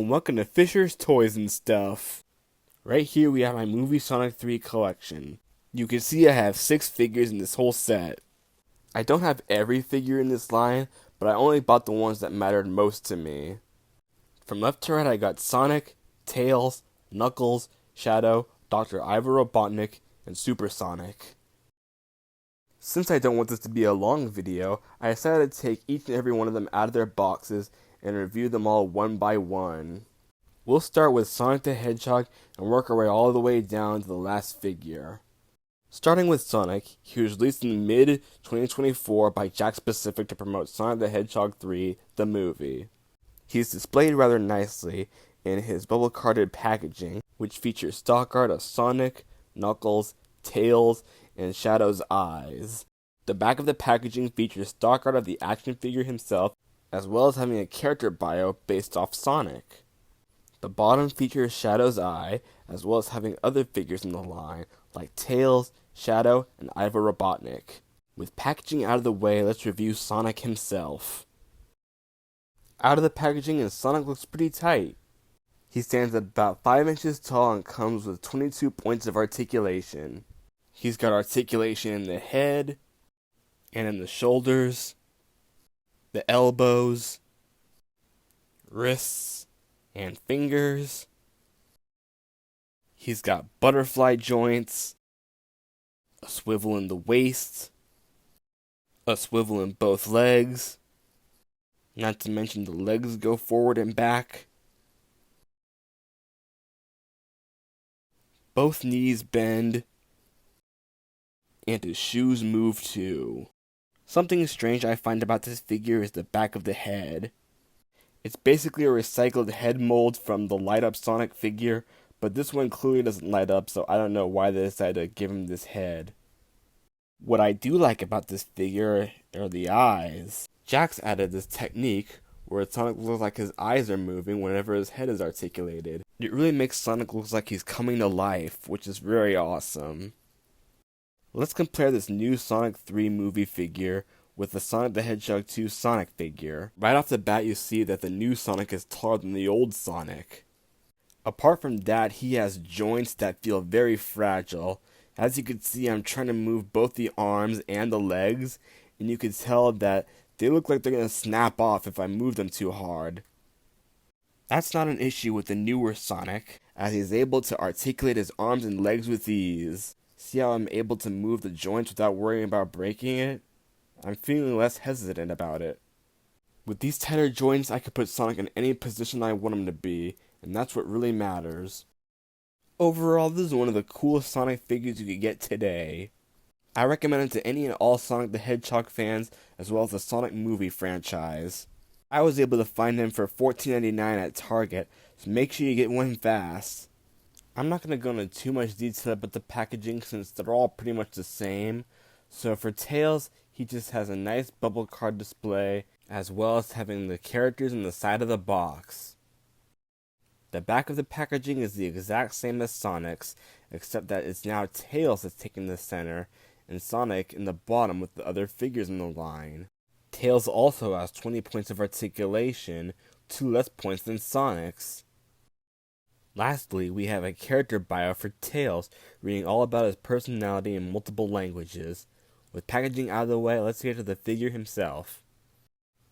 and welcome to Fisher's Toys and Stuff. Right here we have my movie Sonic 3 collection. You can see I have 6 figures in this whole set. I don't have every figure in this line, but I only bought the ones that mattered most to me. From left to right I got Sonic, Tails, Knuckles, Shadow, Dr. Ivor Robotnik, and Super Sonic. Since I don't want this to be a long video, I decided to take each and every one of them out of their boxes and review them all one by one. We'll start with Sonic the Hedgehog and work our way all the way down to the last figure. Starting with Sonic, he was released in mid-2024 by Jakks Pacific to promote Sonic the Hedgehog 3, the movie. He's displayed rather nicely in his bubble-carded packaging, which features stock art of Sonic, Knuckles, Tails, and Shadow's eyes. The back of the packaging features stock art of the action figure himself, as well as having a character bio based off Sonic. The bottom features Shadow's eye, as well as having other figures in the line, like Tails, Shadow, and Ivor Robotnik. With packaging out of the way, let's review Sonic himself. Out of the packaging, and Sonic looks pretty tight. He stands at about 5 inches tall and comes with 22 points of articulation. He's got articulation in the head, and in the shoulders, the elbows, wrists, and fingers. He's got butterfly joints, a swivel in the waist, a swivel in both legs, not to mention the legs go forward and back. Both knees bend, and his shoes move too. Something strange I find about this figure is the back of the head. It's basically a recycled head mold from the light-up Sonic figure, but this one clearly doesn't light up, so I don't know why they decided to give him this head. What I do like about this figure are the eyes. Jakks added this technique where Sonic looks like his eyes are moving whenever his head is articulated. It really makes Sonic look like he's coming to life, which is very awesome. Let's compare this new Sonic 3 movie figure with the Sonic the Hedgehog 2 Sonic figure. Right off the bat you see that the new Sonic is taller than the old Sonic. Apart from that, he has joints that feel very fragile. As you can see, I'm trying to move both the arms and the legs, and you can tell that they look like they're going to snap off if I move them too hard. That's not an issue with the newer Sonic, as he's able to articulate his arms and legs with ease. See how I'm able to move the joints without worrying about breaking it? I'm feeling less hesitant about it. With these tighter joints, I could put Sonic in any position I want him to be, and that's what really matters. Overall, this is one of the coolest Sonic figures you could get today. I recommend it to any and all Sonic the Hedgehog fans, as well as the Sonic movie franchise. I was able to find them for $14.99 at Target, so make sure you get one fast. I'm not going to go into too much detail about the packaging since they're all pretty much the same. So for Tails, he just has a nice bubble card display, as well as having the characters on the side of the box. The back of the packaging is the exact same as Sonic's, except that it's now Tails that's taking the center, and Sonic in the bottom with the other figures in the line. Tails also has 20 points of articulation, 2 less points than Sonic's. Lastly, we have a character bio for Tails, reading all about his personality in multiple languages. With packaging out of the way, let's get to the figure himself.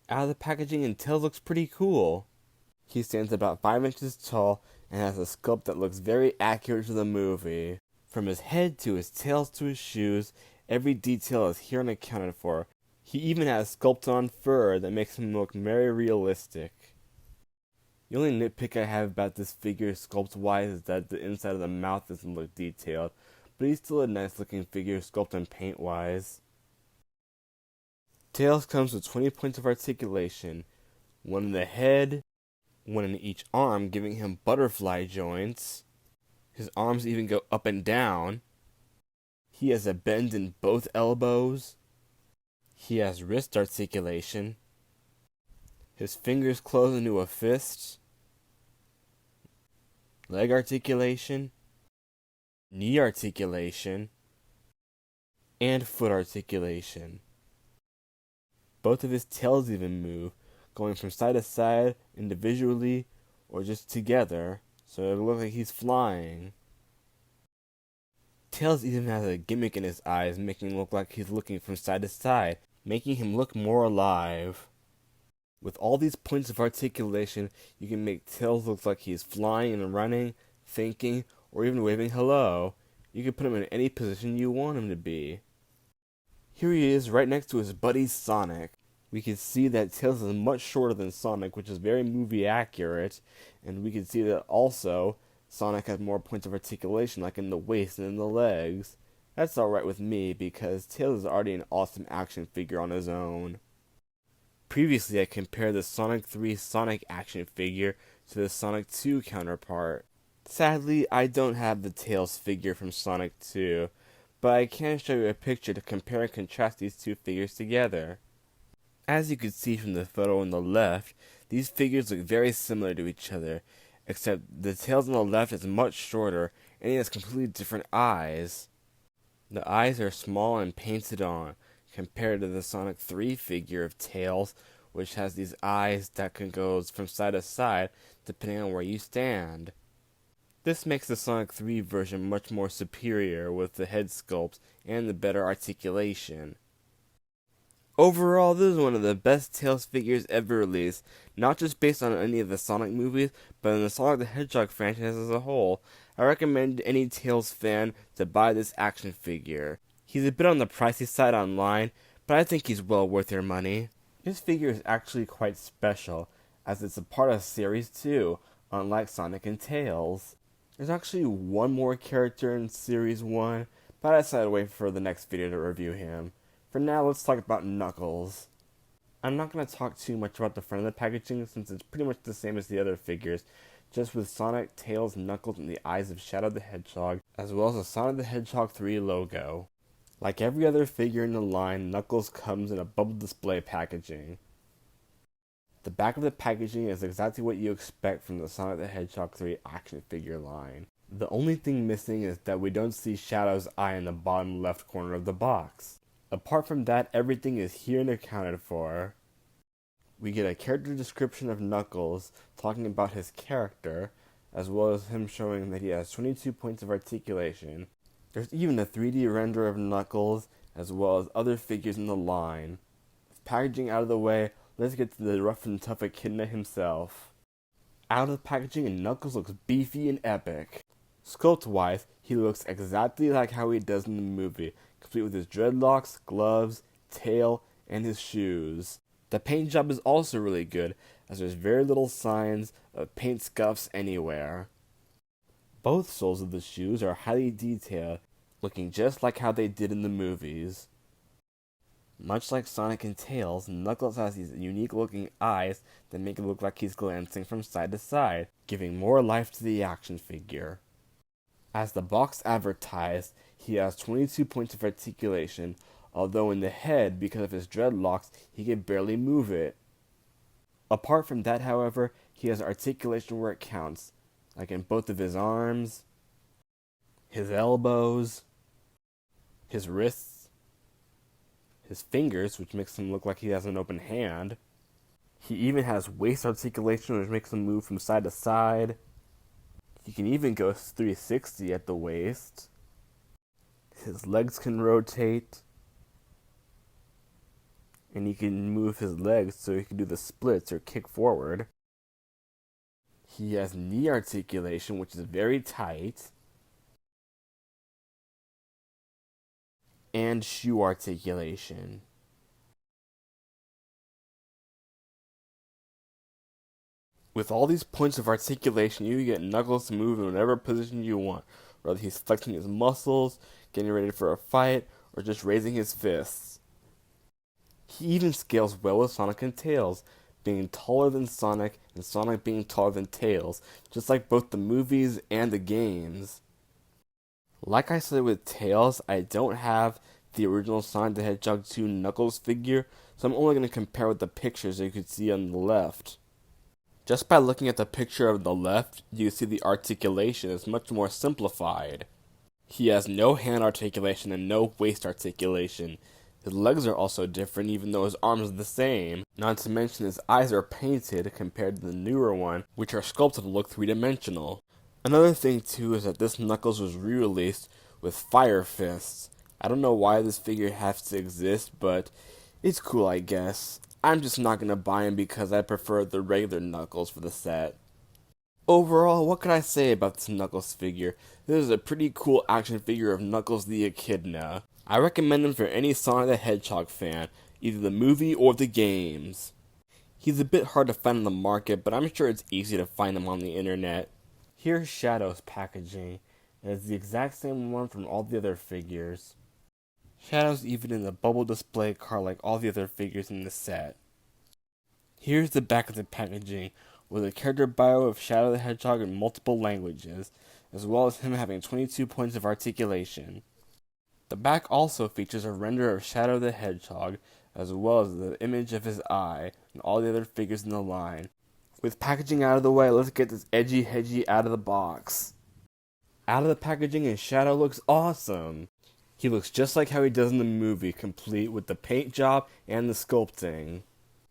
Out of the packaging, and Tails looks pretty cool. He stands about 5 inches tall and has a sculpt that looks very accurate to the movie. From his head to his tails to his shoes, every detail is here and accounted for. He even has sculpt on fur that makes him look very realistic. The only nitpick I have about this figure sculpt-wise is that the inside of the mouth doesn't look detailed, but he's still a nice-looking figure sculpt and paint-wise. Tails comes with 20 points of articulation, 1 in the head, 1 in each arm, giving him butterfly joints. His arms even go up and down. He has a bend in both elbows. He has wrist articulation. His fingers close into a fist. Leg articulation. Knee articulation. And foot articulation. Both of his tails even move, going from side to side individually or just together, so it looks like he's flying. Tails even has a gimmick in his eyes, making him look like he's looking from side to side, making him look more alive. With all these points of articulation, you can make Tails look like he's flying and running, thinking, or even waving hello. You can put him in any position you want him to be. Here he is right next to his buddy Sonic. We can see that Tails is much shorter than Sonic, which is very movie accurate, and we can see that also Sonic has more points of articulation, like in the waist and in the legs. That's alright with me, because Tails is already an awesome action figure on his own. Previously, I compared the Sonic 3 Sonic action figure to the Sonic 2 counterpart. Sadly, I don't have the Tails figure from Sonic 2, but I can show you a picture to compare and contrast these two figures together. As you can see from the photo on the left, these figures look very similar to each other, except the Tails on the left is much shorter, and he has completely different eyes. The eyes are small and painted on, compared to the Sonic 3 figure of Tails, which has these eyes that can go from side to side depending on where you stand. This makes the Sonic 3 version much more superior with the head sculpt and the better articulation. Overall, this is one of the best Tails figures ever released, not just based on any of the Sonic movies, but in the Sonic the Hedgehog franchise as a whole. I recommend any Tails fan to buy this action figure. He's a bit on the pricey side online, but I think he's well worth your money. This figure is actually quite special, as it's a part of Series 2, unlike Sonic and Tails. There's actually one more character in Series 1, but I decided to wait for the next video to review him. For now, let's talk about Knuckles. I'm not going to talk too much about the front of the packaging, since it's pretty much the same as the other figures, just with Sonic, Tails, Knuckles, and the eyes of Shadow the Hedgehog, as well as the Sonic the Hedgehog 3 logo. Like every other figure in the line, Knuckles comes in a bubble display packaging. The back of the packaging is exactly what you expect from the Sonic the Hedgehog 3 action figure line. The only thing missing is that we don't see Shadow's eye in the bottom left corner of the box. Apart from that, everything is here and accounted for. We get a character description of Knuckles, talking about his character, as well as him showing that he has 22 points of articulation. There's even a 3D render of Knuckles, as well as other figures in the line. With packaging out of the way, let's get to the rough and tough echidna himself. Out of the packaging, Knuckles looks beefy and epic. Sculpt-wise, he looks exactly like how he does in the movie, complete with his dreadlocks, gloves, tail, and his shoes. The paint job is also really good, as there's very little signs of paint scuffs anywhere. Both soles of the shoes are highly detailed, looking just like how they did in the movies. Much like Sonic and Tails, Knuckles has these unique looking eyes that make it look like he's glancing from side to side, giving more life to the action figure. As the box advertised, he has 22 points of articulation, although in the head, because of his dreadlocks, he can barely move it. Apart from that, however, he has articulation where it counts, like in both of his arms, his elbows, his wrists, his fingers, which makes him look like he has an open hand. He even has waist articulation, which makes him move from side to side. He can even go 360 at the waist. His legs can rotate. And he can move his legs so he can do the splits or kick forward. He has knee articulation, which is very tight. And shoe articulation. With all these points of articulation, you can get Knuckles to move in whatever position you want, whether he's flexing his muscles, getting ready for a fight, or just raising his fists. He even scales well with Sonic and Tails, being taller than Sonic and Sonic being taller than Tails, just like both the movies and the games. Like I said with Tails, I don't have the original Sonic the Hedgehog 2 Knuckles figure, so I'm only going to compare with the pictures that you can see on the left. Just by looking at the picture on the left, you see the articulation is much more simplified. He has no hand articulation and no waist articulation. His legs are also different even though his arms are the same, not to mention his eyes are painted compared to the newer one, which are sculpted to look three-dimensional. Another thing too is that this Knuckles was re-released with fire fists. I don't know why this figure has to exist, but it's cool I guess. I'm just not gonna buy him because I prefer the regular Knuckles for the set. Overall, what can I say about this Knuckles figure? This is a pretty cool action figure of Knuckles the Echidna. I recommend him for any Sonic the Hedgehog fan, either the movie or the games. He's a bit hard to find on the market, but I'm sure it's easy to find him on the internet. Here's Shadow's packaging, and it's the exact same one from all the other figures. Shadow's even in the bubble display card like all the other figures in the set. Here's the back of the packaging, with a character bio of Shadow the Hedgehog in multiple languages, as well as him having 22 points of articulation. The back also features a render of Shadow the Hedgehog, as well as the image of his eye, and all the other figures in the line. With packaging out of the way, let's get this edgy hedgy out of the box. Out of the packaging, and Shadow looks awesome! He looks just like how he does in the movie, complete with the paint job and the sculpting.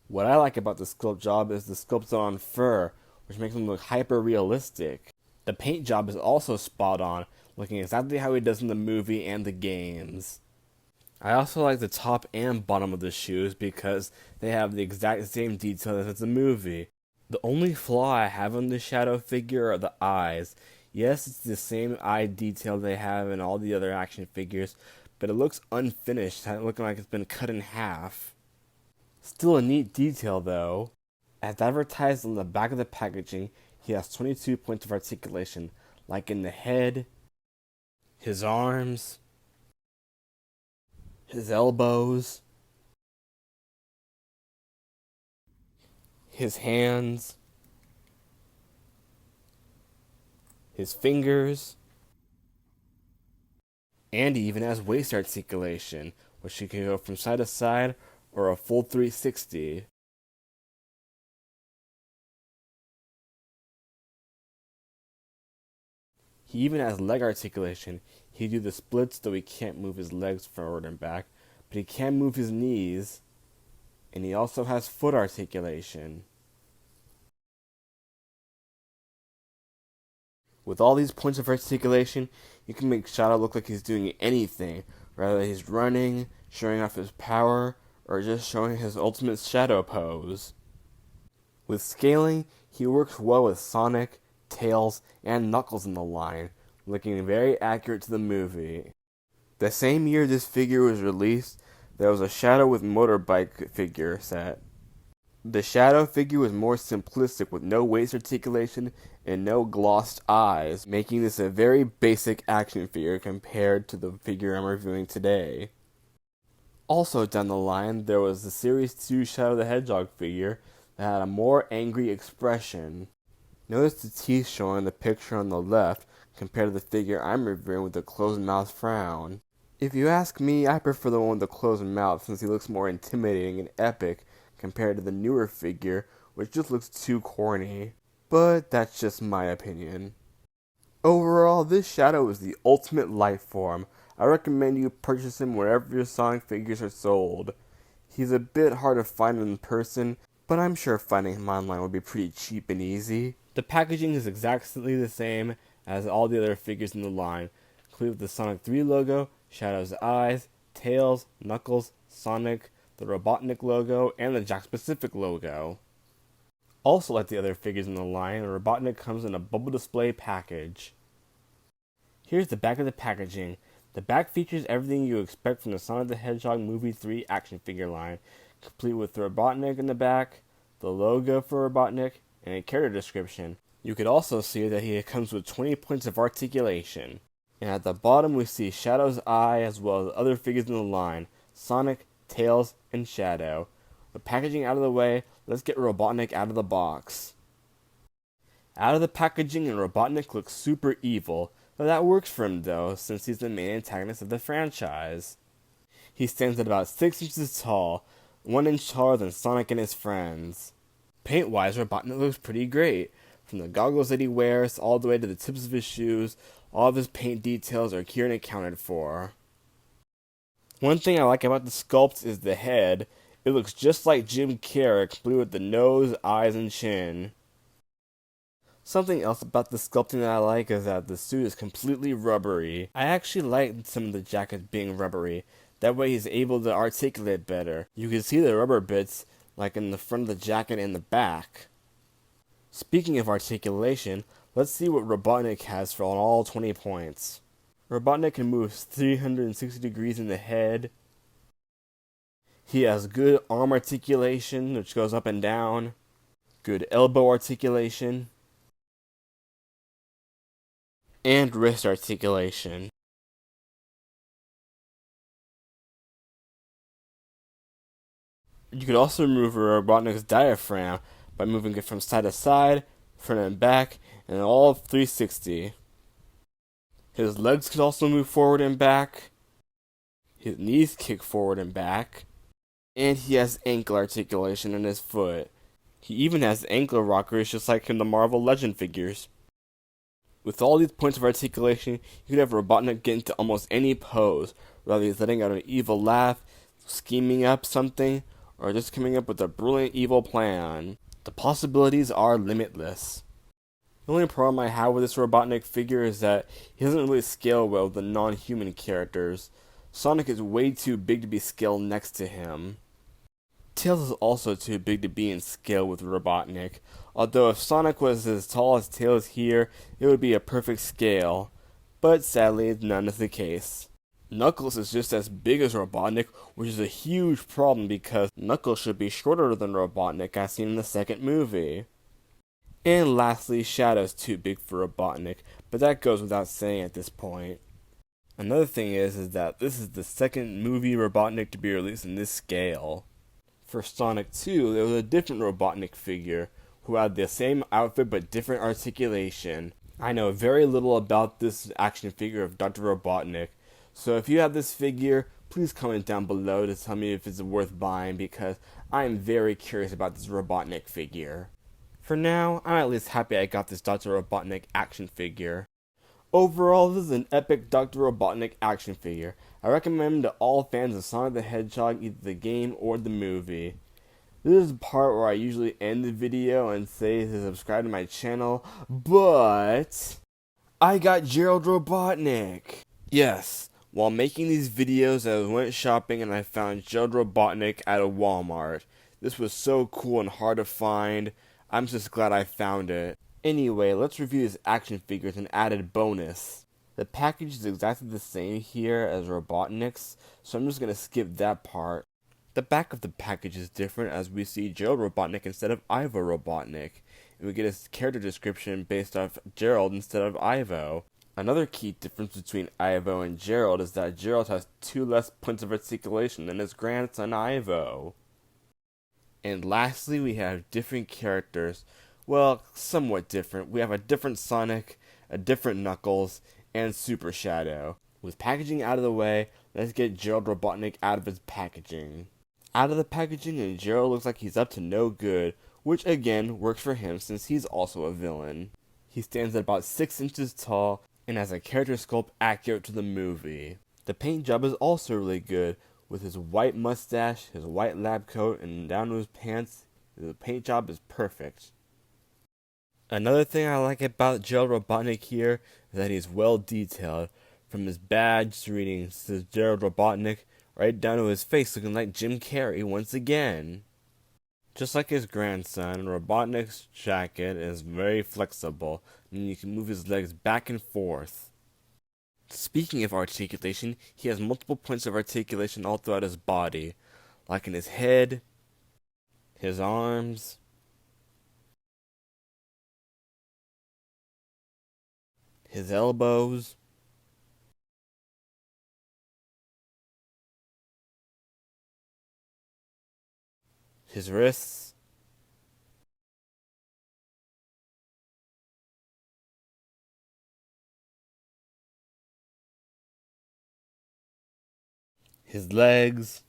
What I like about the sculpt job is the sculpted on fur, which makes him look hyper realistic. The paint job is also spot on, looking exactly how he does in the movie and the games. I also like the top and bottom of the shoes because they have the exact same detail as the movie. The only flaw I have on the Shadow figure are the eyes. Yes, it's the same eye detail they have in all the other action figures, but it looks unfinished, looking like it's been cut in half. Still a neat detail though. As advertised on the back of the packaging, he has 22 points of articulation, like in the head, his arms, his elbows, his hands, his fingers, and he even has waist articulation, which he can go from side to side or a full 360. He even has leg articulation. He can do the splits, though he can't move his legs forward and back, but he can move his knees, and he also has foot articulation. With all these points of articulation, you can make Shadow look like he's doing anything, whether he's running, showing off his power, or just showing his ultimate Shadow pose. With scaling, he works well with Sonic, Tails, and Knuckles in the line, looking very accurate to the movie. The same year this figure was released, there was a Shadow with motorbike figure set. The Shadow figure was more simplistic with no waist articulation and no glossed eyes, making this a very basic action figure compared to the figure I'm reviewing today. Also down the line, there was the Series 2 Shadow the Hedgehog figure that had a more angry expression. Notice the teeth shown in the picture on the left compared to the figure I'm reviewing with the closed mouth frown. If you ask me, I prefer the one with the closed mouth since he looks more intimidating and epic compared to the newer figure, which just looks too corny. But that's just my opinion. Overall, this Shadow is the ultimate life form. I recommend you purchase him wherever your Sonic figures are sold. He's a bit hard to find in person, but I'm sure finding him online would be pretty cheap and easy. The packaging is exactly the same as all the other figures in the line, complete with the Sonic 3 logo, Shadow's eyes, Tails, Knuckles, Sonic, the Robotnik logo, and the Jakks Pacific logo. Also like the other figures in the line, Robotnik comes in a bubble display package. Here's the back of the packaging. The back features everything you expect from the Sonic the Hedgehog Movie 3 action figure line, complete with Robotnik in the back, the logo for Robotnik, and a character description. You could also see that he comes with 20 points of articulation. And at the bottom we see Shadow's eye as well as other figures in the line, Sonic, Tails, and Shadow. With packaging out of the way, let's get Robotnik out of the box. Out of the packaging, and Robotnik looks super evil, but that works for him though, since he's the main antagonist of the franchise. He stands at about 6 inches tall, 1 inch taller than Sonic and his friends. Paint-wise, Robotnik looks pretty great. From the goggles that he wears, all the way to the tips of his shoes, all of his paint details are here and accounted for. One thing I like about the sculpt is the head. It looks just like Jim Carrey, complete with the nose, eyes, and chin. Something else about the sculpting that I like is that the suit is completely rubbery. I actually like some of the jackets being rubbery. That way he's able to articulate better. You can see the rubber bits, like in the front of the jacket and the back. Speaking of articulation, let's see what Robotnik has for all 20 points. Robotnik can move 360 degrees in the head. He has good arm articulation, which goes up and down. Good elbow articulation. And wrist articulation. You could also move Robotnik's diaphragm by moving it from side to side, front and back, and all of 360. His legs could also move forward and back. His knees kick forward and back. And he has ankle articulation in his foot. He even has ankle rockers just like in the Marvel Legend figures. With all these points of articulation, you could have Robotnik get into almost any pose, whether he's letting out an evil laugh, scheming up something, or just coming up with a brilliant evil plan. The possibilities are limitless. The only problem I have with this Robotnik figure is that he doesn't really scale well with the non-human characters. Sonic is way too big to be scaled next to him. Tails is also too big to be in scale with Robotnik, although if Sonic was as tall as Tails here, it would be a perfect scale. But sadly, none is the case. Knuckles is just as big as Robotnik, which is a huge problem because Knuckles should be shorter than Robotnik as seen in the second movie. And lastly, Shadow's too big for Robotnik, but that goes without saying at this point. Another thing is that this is the second movie Robotnik to be released in this scale. For Sonic 2, there was a different Robotnik figure who had the same outfit but different articulation. I know very little about this action figure of Dr. Robotnik, so if you have this figure, please comment down below to tell me if it's worth buying because I am very curious about this Robotnik figure. For now, I'm at least happy I got this Dr. Robotnik action figure. Overall, this is an epic Dr. Robotnik action figure. I recommend to all fans of Sonic the Hedgehog either the game or the movie. This is the part where I usually end the video and say to subscribe to my channel, but I got Gerald Robotnik! Yes, while making these videos I went shopping and I found Gerald Robotnik at a Walmart. This was so cool and hard to find. I'm just glad I found it. Anyway, let's review his action figures and added bonus. The package is exactly the same here as Robotnik's, so I'm just going to skip that part. The back of the package is different as we see Gerald Robotnik instead of Ivo Robotnik, and we get his character description based off Gerald instead of Ivo. Another key difference between Ivo and Gerald is that Gerald has 2 less points of articulation than his grandson Ivo. And lastly, we have different characters. Well, somewhat different. We have a different Sonic, a different Knuckles, and Super Shadow. With packaging out of the way, let's get Gerald Robotnik out of his packaging. Out of the packaging, and Gerald looks like he's up to no good, which again works for him since he's also a villain. He stands at about 6 inches tall and has a character sculpt accurate to the movie. The paint job is also really good. With his white mustache, his white lab coat, and down to his pants, the paint job is perfect. Another thing I like about Gerald Robotnik here is that he's well detailed. From his badge reading says Gerald Robotnik, right down to his face looking like Jim Carrey once again. Just like his grandson, Robotnik's jacket is very flexible, and you can move his legs back and forth. Speaking of articulation, he has multiple points of articulation all throughout his body, like in his head, his arms, his elbows, his wrists, his legs,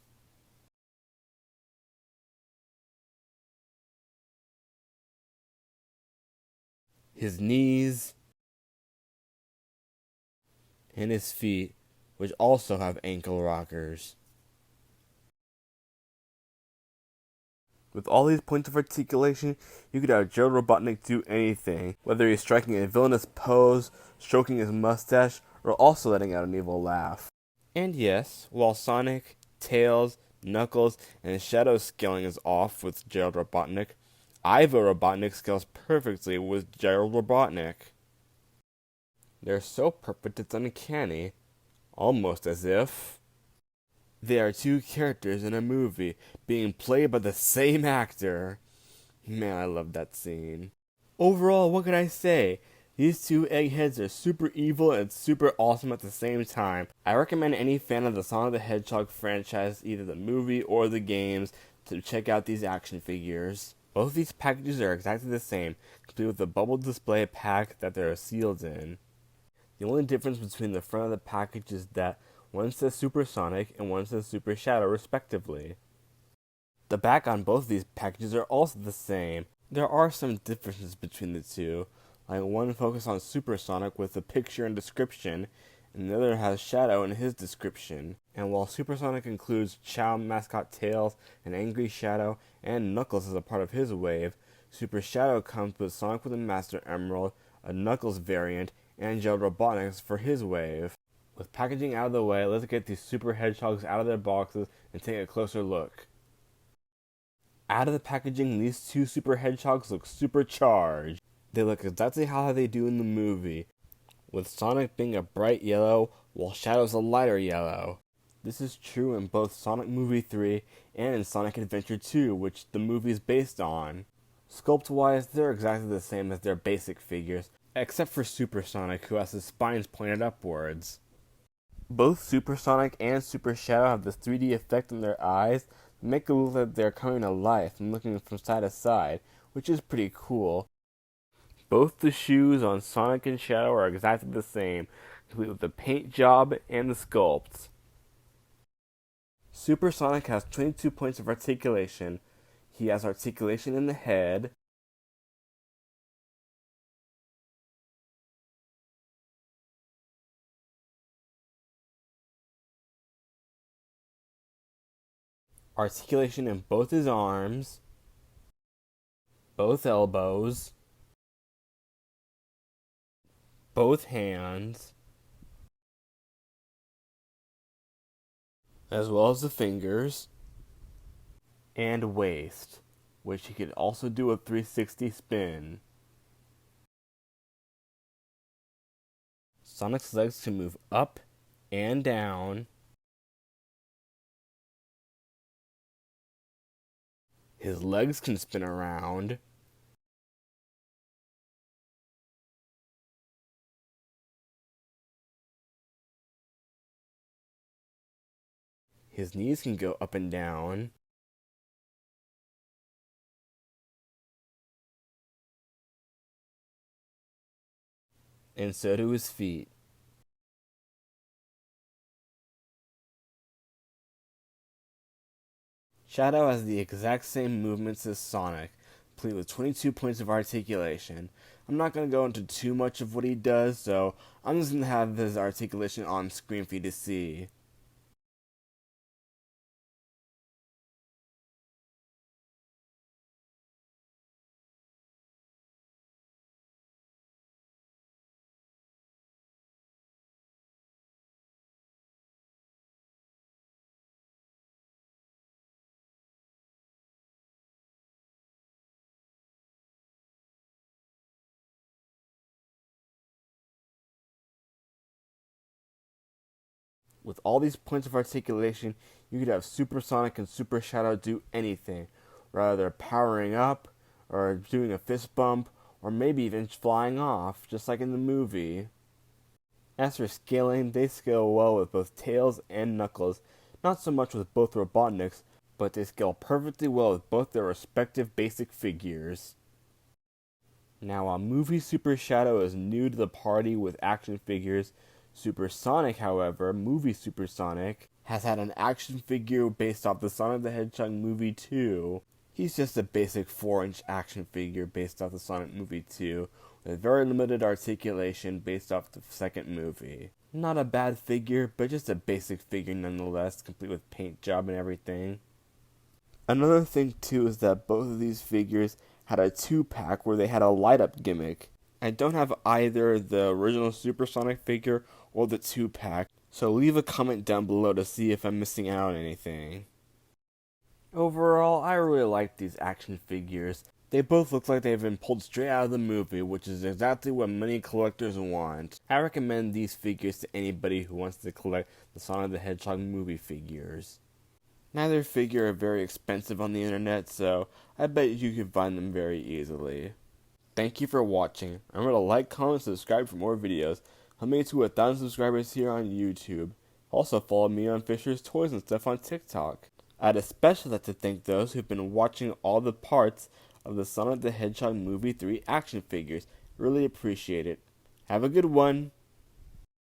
his knees, and his feet, which also have ankle rockers. With all these points of articulation, you could have Gerald Robotnik do anything, whether he's striking a villainous pose, stroking his mustache, or also letting out an evil laugh. And yes, while Sonic, Tails, Knuckles, and Shadow scaling is off with Gerald Robotnik, Ivo Robotnik scales perfectly with Gerald Robotnik. They're so perfect it's uncanny, almost as if they are two characters in a movie being played by the same actor. Man, I love that scene. Overall, what can I say? These two eggheads are super evil and super awesome at the same time. I recommend any fan of the Sonic the Hedgehog franchise, either the movie or the games, to check out these action figures. Both these packages are exactly the same, complete with the bubble display pack that they are sealed in. The only difference between the front of the package is that one says Super Sonic and one says Super Shadow, respectively. The back on both of these packages are also the same. There are some differences between the two, like one focuses on Super Sonic with a picture and description, and the other has Shadow in his description. And while Super Sonic includes Chow mascot Tails, an angry Shadow, and Knuckles as a part of his wave, Super Shadow comes with Sonic with a Master Emerald, a Knuckles variant, and Gerald Robotnik for his wave. With packaging out of the way, let's get these Super Hedgehogs out of their boxes and take a closer look. Out of the packaging, these two Super Hedgehogs look supercharged. They look exactly how they do in the movie, with Sonic being a bright yellow while Shadow's a lighter yellow. This is true in both Sonic Movie 3 and in Sonic Adventure 2, which the movie is based on. Sculpt-wise, they're exactly the same as their basic figures, except for Super Sonic, who has his spines pointed upwards. Both Super Sonic and Super Shadow have this 3D effect in their eyes that make it look like they're coming to life and looking from side to side, which is pretty cool. Both the shoes on Sonic and Shadow are exactly the same, complete with the paint job and the sculpt. Super Sonic has 22 points of articulation. He has articulation in the head, articulation in both his arms, both elbows, both hands, as well as the fingers, and waist, which he could also do a 360 spin. Sonic's legs can move up and down. His legs can spin around. His knees can go up and down. And so do his feet. Shadow has the exact same movements as Sonic, complete with 22 points of articulation. I'm not going to go into too much of what he does, so I'm just going to have his articulation on screen for you to see. With all these points of articulation, you could have Super Sonic and Super Shadow do anything, whether powering up, or doing a fist bump, or maybe even flying off, just like in the movie. As for scaling, they scale well with both Tails and Knuckles, not so much with both Robotniks, but they scale perfectly well with both their respective basic figures. Now, while movie Super Shadow is new to the party with action figures, Super Sonic, however, movie Super Sonic, has had an action figure based off the Sonic the Hedgehog movie 2. He's just a basic 4-inch action figure based off the Sonic movie 2, with very limited articulation based off the second movie. Not a bad figure, but just a basic figure nonetheless, complete with paint job and everything. Another thing too is that both of these figures had a 2-pack where they had a light up gimmick. I don't have either the original Supersonic figure or the 2-pack, so leave a comment down below to see if I'm missing out on anything. Overall, I really like these action figures. They both look like they've been pulled straight out of the movie, which is exactly what many collectors want. I recommend these figures to anybody who wants to collect the Sonic the Hedgehog movie figures. Neither figure are very expensive on the internet, so I bet you can find them very easily. Thank you for watching. Remember to like, comment, subscribe for more videos. I'm made to 1,000 subscribers here on YouTube. Also follow me on Fisher's Toys and stuff on TikTok. I'd especially like to thank those who've been watching all the parts of the Sonic the Hedgehog movie 3 action figures. Really appreciate it. Have a good one.